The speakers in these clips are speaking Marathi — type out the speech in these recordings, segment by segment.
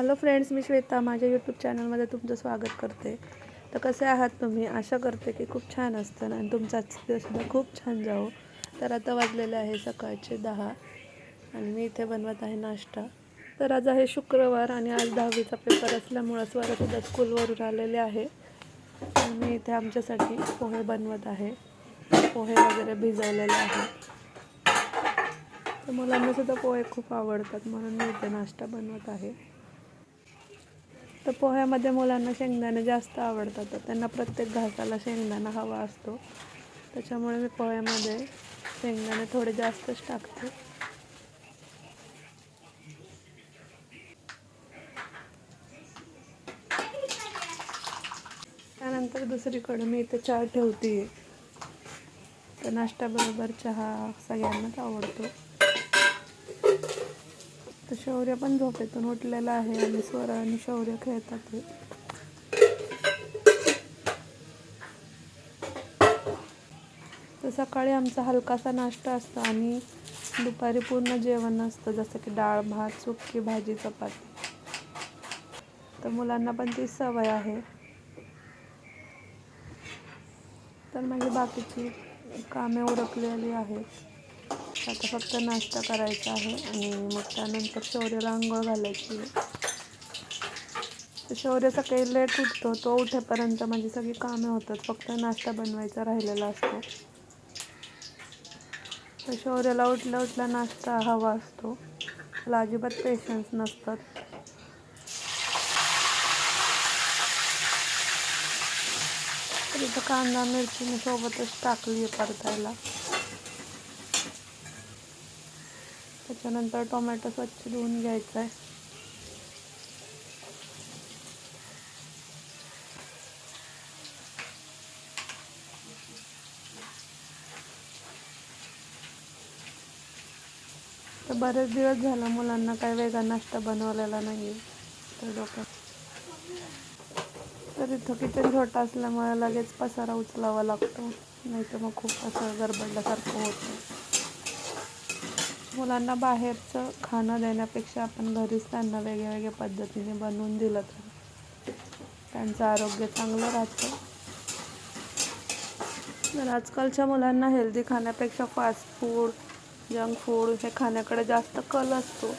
हॅलो फ्रेंड्स, मी श्वेता माझ्या यूट्यूब चॅनलमध्ये तुमचं स्वागत करते. तर कसे आहात तुम्ही? आशा करते की खूप छान असतं आणि तुमचा दिवससुद्धा खूप छान जावो. तर आता वाजलेले आहे सकाळचे 10 आणि मी इथे बनवत आहे नाश्ता. तर आज आहे शुक्रवार आणि आज 10वीचा पेपर असल्यामुळं स्वरासुद्धा स्कूलवरून आलेले आहे. मी इथे आमच्यासाठी पोहे बनवत आहे. पोहे वगैरे भिजवलेले आहे. तर मुलांनासुद्धा पोहे खूप आवडतात म्हणून मी इथे नाश्ता बनवत आहे. तर पोह्यामध्ये मुलांना शेंगदाणे जास्त आवडतात. तर त्यांना प्रत्येक घासाला शेंगदाणा हवा असतो. त्याच्यामुळे मी पोह्यामध्ये शेंगदाणे थोडे जास्तच टाकते. त्यानंतर दुसरीकडे मी इथे चहा ठेवते. तर नाश्त्याबरोबर चहा सगळ्यांनाच आवडतो. तर शौर्य पण झोपेतून उठलेला आहे आणि स्वर आणि शौर्य खेळतात. तर सकाळी आमचा हलकासा नाश्ता असतो आणि दुपारी पूर्ण जेवण असतं, जसं की डाळ भात, सुकी भाजी, चपाती. तर मुलांना पण तीच सवय आहे. तर माझी बाकीची कामे उरकलेली आहेत. आता फक्त नाश्ता करायचा आहे आणि मग त्यानंतर शौर्याला आंघोळ घालायची. तर शौर्य सकाळी लेट उठतो. तो उठेपर्यंत माझी सगळी कामे होतात. फक्त नाश्ता बनवायचा राहिलेला असतो. तर शौर्याला उठल्या उठल्या नाश्ता हवा असतो. त्याला अजिबात पेशन्स नसतात. तर इथं कांदा मिरची मी सोबतच टाकली आहे परतायला. त्याच्यानंतर टोमॅटो स्वच्छ धुवून घ्यायचा आहे. तर बरेच दिवस झालं मुलांना काही वेगळा नाश्ता बनवलेला नाही. तर इथं किचन छोटा असल्यामुळे लगेच पसारा उचलावा लागतो, नाही तर मग खूप असं गडबडल्यासारखं होतं. मुलांना बाहेरचं खाणं देण्यापेक्षा आपण घरीच त्यांना वेगळ्या पद्धतीने बनवून दिलं तर त्यांचं आरोग्य चांगलं राहतं. तर आजकालच्या मुलांना हेल्दी खाण्यापेक्षा फास्ट फूड, जंक फूड हे खाण्याकडे जास्त कल असतो.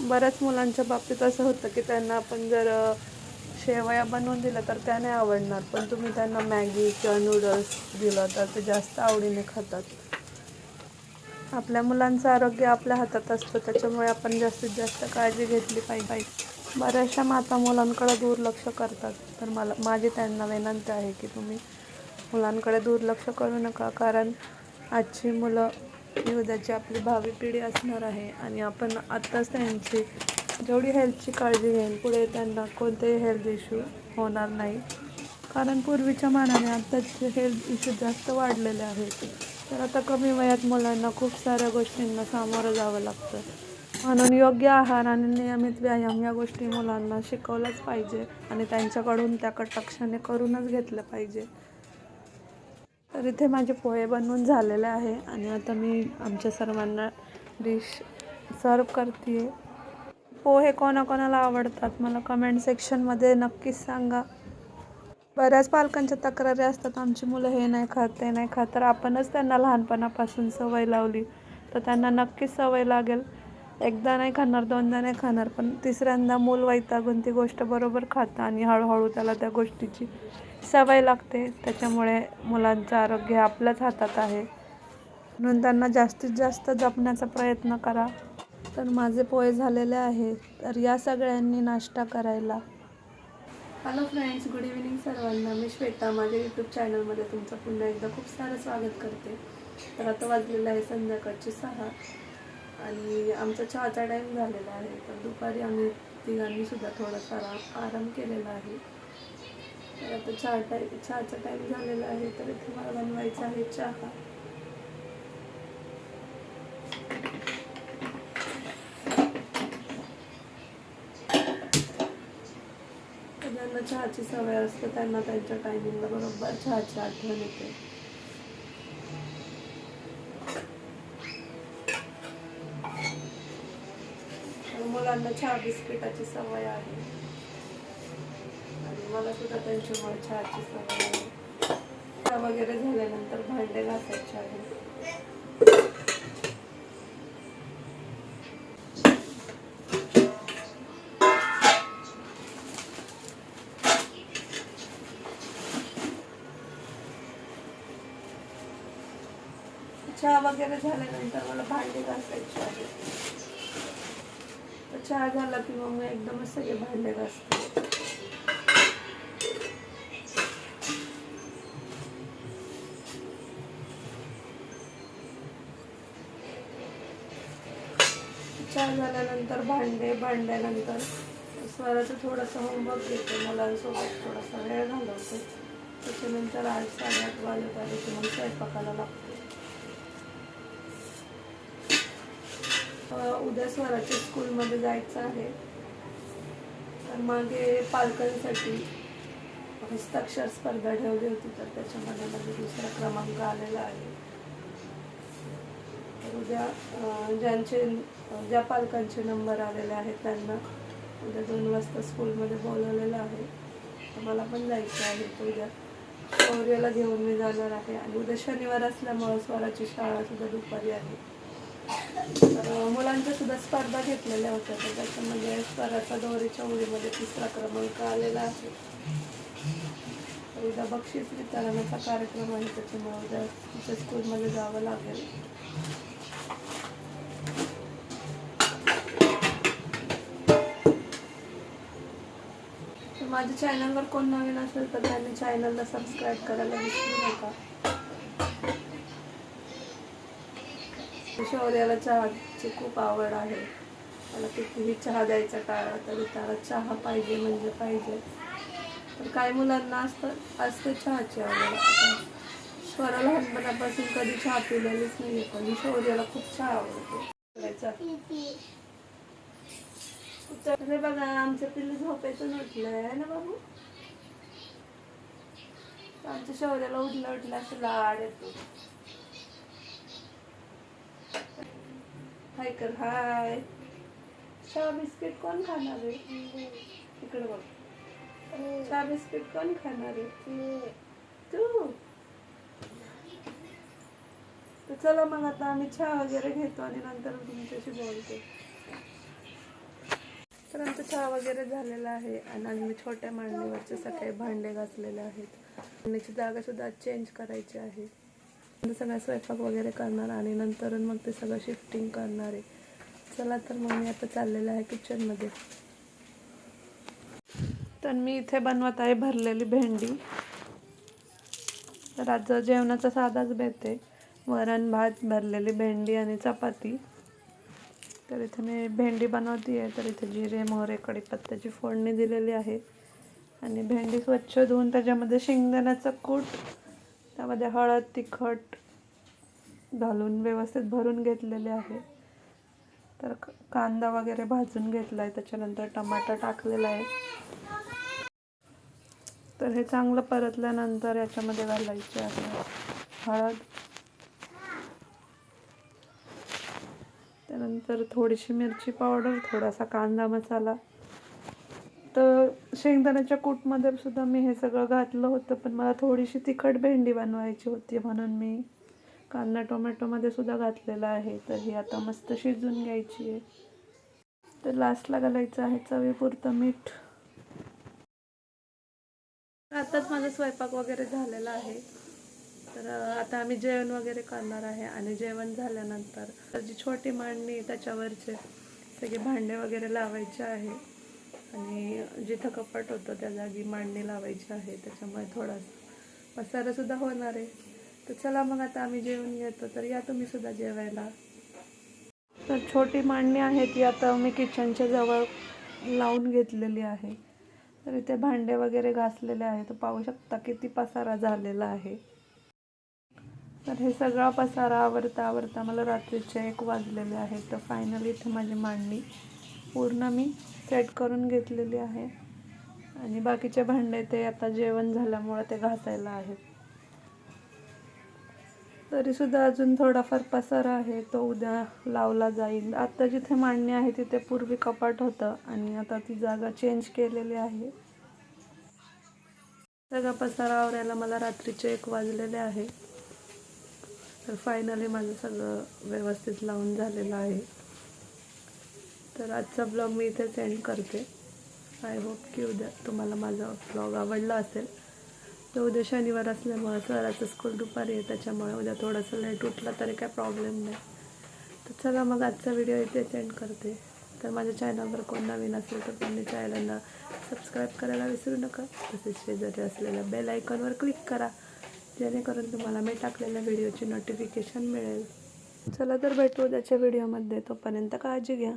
बऱ्याच मुलांच्या बाबतीत असं होतं की त्यांना आपण जर शेवया बनवून दिलं तर त्या नाही आवडणार, पण तुम्ही त्यांना मॅगी किंवा नूडल्स दिलं तर ते जास्त आवडीने खातात. आपल्या मुलांचं आरोग्य आपल्या हातात असतं, त्याच्यामुळे आपण जास्तीत जास्त काळजी घेतली पाहिजे. बऱ्याचशा माता मुलांकडे दुर्लक्ष करतात. तर माझी त्यांना विनंती आहे की तुम्ही मुलांकडे दुर्लक्ष करू नका, कारण आजची मुलं ही उद्याची आपली भावी पिढी असणार आहे आणि आपण आत्ताच त्यांची जेवढी हेल्थची काळजी घेईल पुढे त्यांना कोणतेही हेल्थ इश्यू होणार नाही. कारण पूर्वीच्या मानाने आत्ताचे हेल्थ इश्यू जास्त वाढलेले आहेत. तर आता कमी वयात मुलांना खूप साऱ्या गोष्टींना सामोरं जावं लागतं. म्हणून योग्य आहार आणि नियमित व्यायाम या गोष्टी मुलांना शिकवलंच पाहिजे आणि त्यांच्याकडून त्या कटाक्षाने करूनच घेतलं पाहिजे. तर इथे माझे पोहे बनवून झालेले आहे आणि आता मी आमच्या सर्वांना डिश सर्व करते. पोहे कोणाकोणाला आवडतात मला कमेंट सेक्शनमध्ये नक्कीच सांगा. बऱ्याच पालकांच्या तक्रारी असतात, आमची मुलं हे नाही खात ते नाही खात. तर आपणच त्यांना लहानपणापासून सवय लावली तर त्यांना नक्कीच सवय लागेल. एकदा नाही खाणार, दोनदा नाही खाणार, पण तिसऱ्यांदा मूल वैतागून ती गोष्ट बरोबर खातं आणि हळूहळू त्याला त्या गोष्टीची सवय लागते. त्याच्यामुळे मुलांचं आरोग्य आपल्याच हातात आहे, म्हणून त्यांना जास्तीत जास्त जपण्याचा प्रयत्न करा. तर माझे पोहे झालेले आहेत, तर या सगळ्यांनी नाश्ता करायला. हॅलो फ्रेंड्स, गुड इव्हिनिंग सर्वांना. मी श्वेता माझ्या यूट्यूब चॅनलमध्ये तुमचं पुन्हा एकदा खूप सारं स्वागत करते. तर आता वाजलेलं आहे संध्याकाळचे 6 आणि आमचा चहाचा टाईम झालेला आहे. तर दुपारी आम्ही तिघांनीसुद्धा थोडासा आराम केलेला आहे. तर आता चहाचा टाईम झालेला आहे. तर इथे मला बनवायचा आहे चहा. ज्यांना चहाची सवय असते त्यांना त्यांच्या टायमिंगला बरोबर चहाची आठवण येते. मुलांना चहा बिस्किटाची सवय आहे आणि मला सुद्धा त्यांच्यामुळे चहाची सवय आहे. चहा वगैरे झाल्यानंतर भांडे घासायचे आहे. चहा वगैरे झाल्यानंतर मला भांडे घासायचे आहे. तर चहा झाला की मग मी एकदमच सगळे भांडे घासते. चहा झाल्यानंतर भांड्यानंतर स्वराचं थोडंसं होमवर्क घेते, मुलांसोबत थोडासा वेळ घालवते. त्याच्यानंतर 8 साडेआठ वाजत आले की मग स्वयंपाकाला लागते. उद्या स्वराच्या स्कूलमध्ये जायचं आहे. तर मागे पालकांसाठी हस्ताक्षर स्पर्धा ठेवली होती, तर त्याच्यामध्ये माझा 2रा क्रमांक आलेला आहे. तर उद्या ज्या पालकांचे नंबर आलेले आहेत त्यांना उद्या 2 वाजता स्कूलमध्ये बोलवलेलं आहे. तर मला पण जायचं आहे. तर उद्या शौर्याला घेऊन मी जाणार आहे. आणि उद्या शनिवार असल्यामुळे स्वराची शाळा सुद्धा दुपारी आहे. तर मुलांच्या सुद्धा स्पर्धा घेतलेल्या होत्या, तर त्याच्यामध्ये स्वराचा दोरीच्या उडीमध्ये 3रा क्रमांक आलेला आहे. तर उद्या बक्षीस वितरणाचा कार्यक्रम आहे, त्याच्यामुळे उद्या तिच्या स्कूलमध्ये जावं लागेल. तर माझ्या चॅनलवर कोण नवीन असेल तर त्यांनी चॅनलला सबस्क्राईब करायला विसरू नका. शौर्याला चहाची खूप आवड आहे. त्याला कितीही चहा द्यायचा टाळा तरी त्याला चहा पाहिजे म्हणजे पाहिजे. तर काही मुलांना असते चहाची आवड. आता स्वरा लहानपणापासून कधी चहा पिलेलीच नाही, पण शौर्याला खूप चहा आवडतो. अरे बघा, आमचं पिल्लू झोपेतून उठलंय ना बाबू. आमच्या शौर्याला उठल्या असं लाड येतो. हाय कर, हाय. चहा बिस्किट कोण खाणार आहे? इकडे बघ. चहा बिस्किट कोण खाणार आहे? तू. तर चला मग आता आम्ही चहा वगैरे घेतो आणि नंतर तुमच्याशी बोलते. तर आमचा चहा वगैरे झालेला आहे आणि मी छोट्या मांडणीवरचे सगळे भांडे घासलेले आहेत. भांडण्याची जागा सुद्धा चेंज करायची आहे. सगळा स्वयंपाक वगैरे करणार आणि नंतर मग ते सगळं शिफ्टिंग करणार आहे. चला तर मग मी आता चाललेलं आहे किचनमध्ये. तर मी इथे बनवत आहे भरलेली भेंडी. तर आज जेवणाचा साधाच बेत आहे. वरण भात, भरलेली भेंडी आणि चपाती. तर इथे मी भेंडी बनवते आहे. तर इथे जिरे, मोहरे, कढीपत्त्याची फोडणी दिलेली आहे आणि भेंडी स्वच्छ धुवून त्याच्यामध्ये शेंगदाण्याचं कूट, त्यामध्ये हळद, तिखट घालून व्यवस्थित भरून घेतलेले आहे. तर कांदा वगैरे भाजून घेतला आहे, त्याच्यानंतर टमाटर टाकलेला आहे. तर हे चांगलं परतल्यानंतर याच्यामध्ये घालायचे आहे हळद, त्यानंतर थोडीशी मिरची पावडर, थोडासा कांदा मसाला. तर शेंगदाण्याच्या कूटमध्ये सुद्धा मी हे सगळं घातलं होतं, पण मला थोडीशी तिखट भेंडी बनवायची होती म्हणून मी कांदा टोमॅटोमध्ये सुद्धा घातलेला आहे. तर ही आता मस्त शिजून घ्यायची आहे. तर लास्टला घालायचं आहे चवीपुरतं मीठ. आताच माझा स्वयंपाक वगैरे झालेला आहे. तर आता आम्ही जेवण वगैरे करणार आहे आणि जेवण झाल्यानंतर जी छोटी मांडणी त्याच्यावरचे सगळे भांडे वगैरे लावायचे आहे आणि जिथं कपाट होतं त्या जागी मांडणी लावायची आहे. त्याच्यामुळे थोडासा पसारासुद्धा होणार आहे. तर चला मग आता आम्ही जेवण घेतो. तर या तुम्ही सुद्धा जेवायला. तर छोटी मांडणी आहे ती आता मी किचनच्या जवळ लावून घेतलेली आहे. तर इथे भांडे वगैरे घासलेले आहे. तर पाहू शकता किती पसारा झालेला आहे. तर हे सगळा पसारा आवरता मला रात्रीचे 1 वाजलेले आहेत. तर फायनली इथे माझी मांडणी पूर्ण मी सेट करून घेतलेली आहे आणि बाकीचे भांडे ते आता जेवण झाल्यामुळे ते घासायला आहेत. तरीसुद्धा अजून थोडाफार पसारा आहे, तो उद्या लावला जाईल. आता जिथे मांडणी आहे तिथे पूर्वी कपाट होतं आणि आता ती जागा चेंज केलेली आहे. सगळा पसारा आवरायला मला रात्रीचे 1 वाजलेले आहे. तर फायनली माझं सगळं व्यवस्थित लावून झालेलं आहे. तर आजचा ब्लॉग मी इथे एंड करते. आय होप की उद्या तुम्हाला माझा ब्लॉग आवडला असेल. तर उद्या शनिवार असल्यामुळे सराचं स्कूल दुपारी आहे, त्याच्यामुळे उद्या थोडंसं लेट उठला तरी काय प्रॉब्लेम नाही. तर चला मग आजचा व्हिडिओ इथेच एंड करते. तर माझ्या चॅनलवर कोण नवीन असेल तर त्यांनी चॅनलला सबस्क्राईब करायला विसरू नका. तसेच शेजारी असलेल्या बेल आयकॉनवर क्लिक करा, जेणेकरून तुम्हाला मी टाकलेल्या व्हिडिओची नोटिफिकेशन मिळेल. चला तर भेटू उद्याच्या व्हिडिओमध्ये. तोपर्यंत काळजी घ्या.